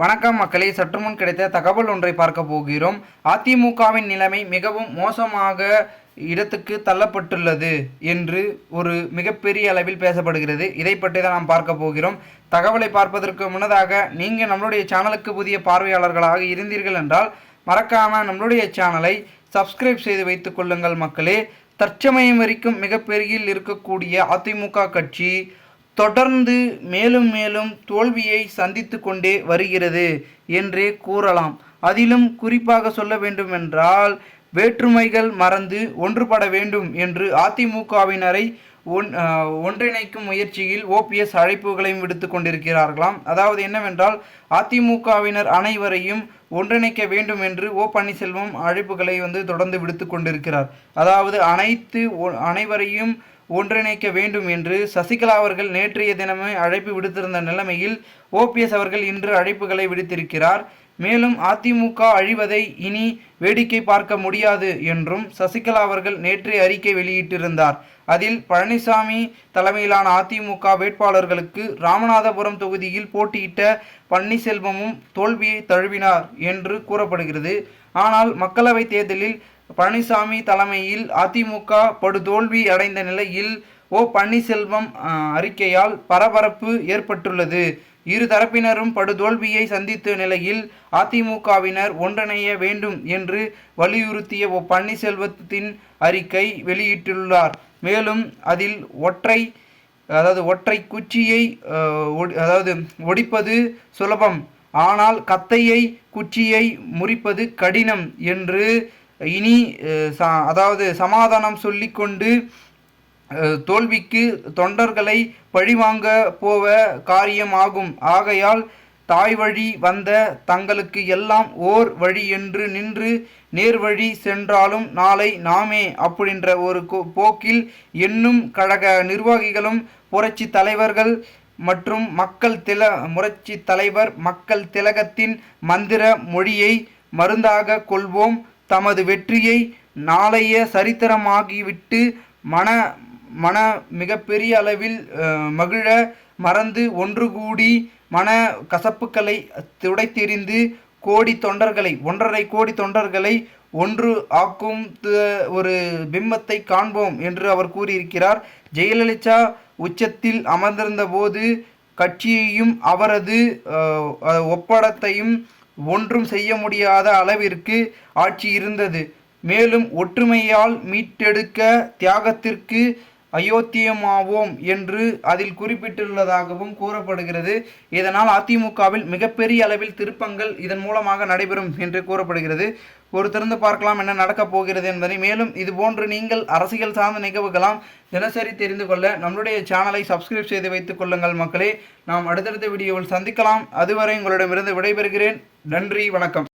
வணக்கம் மக்களே, சற்று முன் கிடைத்த தகவல் ஒன்றை பார்க்க போகிறோம். அதிமுகவின் நிலைமை மிகவும் மோசமாக இடத்துக்கு தள்ளப்பட்டுள்ளது என்று ஒரு மிகப்பெரிய அளவில் பேசப்படுகிறது. இதை பற்றி தான் நாம் பார்க்க போகிறோம். தகவலை பார்ப்பதற்கு முன்னதாக நீங்கள் நம்மளுடைய சேனலுக்கு புதிய பார்வையாளர்களாக இருந்தீர்கள் என்றால் மறக்காமல் நம்மளுடைய சேனலை சப்ஸ்கிரைப் செய்து வைத்துக் கொள்ளுங்கள் மக்களே. தற்சமயம் வரைக்கும் மிகப்பெரிய இருக்கக்கூடிய அதிமுக கட்சி தொடர்ந்து மேலும் மேலும் தோல்வியை சந்தித்து கொண்டே வருகிறது என்றே கூறலாம். அதிலும் குறிப்பாக சொல்ல வேண்டுமென்றால் வேற்றுமைகள் மறந்து ஒன்றுபட வேண்டும் என்று அதிமுகவினரை ஒன்றிணைக்கும் முயற்சியில் ஓபிஎஸ் அழைப்புகளையும் விடுத்து கொண்டிருக்கிறார்களாம். அதாவது என்னவென்றால் அதிமுகவினர் அனைவரையும் ஒன்றிணைக்க வேண்டும் என்று ஓ பன்னீர்செல்வம் அழைப்புகளை தொடர்ந்து விடுத்து கொண்டிருக்கிறார். அதாவது அனைவரையும் ஒன்றிணைக்க வேண்டும் என்று சசிகலா அவர்கள் நேற்றைய தினமே அழைப்பு விடுத்திருந்த நிலைமையில் ஓபிஎஸ் அவர்கள் இன்று அழைப்புகளை விடுத்திருக்கிறார். மேலும் அதிமுக அழிவதை இனி வேடிக்கை பார்க்க முடியாது என்றும் சசிகலா அவர்கள் நேற்று அறிக்கை வெளியிட்டிருந்தார். அதில் பழனிசாமி தலைமையிலான அதிமுக வேட்பாளர்களுக்கு ராமநாதபுரம் தொகுதியில் போட்டியிட்ட பன்னீர்செல்வமும் தோல்வியை தழுவினார் என்று கூறப்படுகிறது. ஆனால் மக்களவைத் தேர்தலில் பழனிசாமி தலைமையில் அதிமுக படுதோல்வி அடைந்த நிலையில் ஓ பன்னீர்செல்வம் அறிக்கையால் பரபரப்பு ஏற்பட்டுள்ளது. இரு தரப்பினரும் படுதோல்வியை சந்தித்த நிலையில் அதிமுகவினர் ஒன்றிணைய வேண்டும் என்று வலியுறுத்திய ஓ பன்னீர்செல்வத்தின் அறிக்கை வெளியிட்டுள்ளார். மேலும் அதில் ஒற்றை குச்சியை ஒடிப்பது சுலபம், ஆனால் கத்தையை குச்சியை முறிப்பது கடினம் என்று இனி சமாதானம் சொல்லிக்கொண்டு தோல்விக்கு தொண்டர்களை பழிவாங்க போவ காரியமாகும். ஆகையால் தாய் வழி வந்த தங்களுக்கு எல்லாம் ஓர் வழி என்று நின்று நேர்வழி சென்றாலும் நாளை நாமே அப்படின்ற ஒரு போக்கில் என்னும் கழக நிர்வாகிகளும் புரட்சி தலைவர்கள் மற்றும் புரட்சி தலைவர் மக்கள் திலகத்தின் மந்திர மொழியை மருந்தாக கொள்வோம். தமது வெற்றியை நாளைய சரித்திரமாகிவிட்டு மன மிகப்பெரிய அளவில் மகிழ மறந்து ஒன்று கூடி மன கசப்புக்களை துடைத்தெறிந்து 1.5 கோடி தொண்டர்களை ஒன்று ஆக்கும் ஒரு பிம்பத்தை காண்போம் என்று அவர் கூறியிருக்கிறார். ஜெயலலிதா உச்சத்தில் அமர்ந்திருந்த போது கட்சியையும் அவரது ஒப்படத்தையும் ஒன்றும் செய்ய முடியாத அளவிற்கு ஆட்சி இருந்தது. மேலும் ஒற்றுமையால் மீட்டெடுக்க தியாகத்திற்கு அயோத்தியமாவோம் என்று அதில் குறிப்பிட்டுள்ளதாகவும் கூறப்படுகிறது. இதனால் அதிமுகவில் மிகப்பெரிய அளவில் திருப்பங்கள் இதன் மூலமாக நடைபெறும் என்று கூறப்படுகிறது. பொறுத்திருந்து பார்க்கலாம் என்ன நடக்கப் போகிறது என்பதை. மேலும் இதுபோன்று நீங்கள் அரசியல் சார்ந்த நிகழ்வுகளாம் தினசரி தெரிந்து கொள்ள நம்மளுடைய சேனலை சப்ஸ்கிரைப் செய்து வைத்துக் கொள்ளுங்கள் மக்களே. நாம் அடுத்தடுத்த வீடியோவில் சந்திக்கலாம். அதுவரை உங்களிடமிருந்து விடைபெறுகிறேன். நன்றி, வணக்கம்.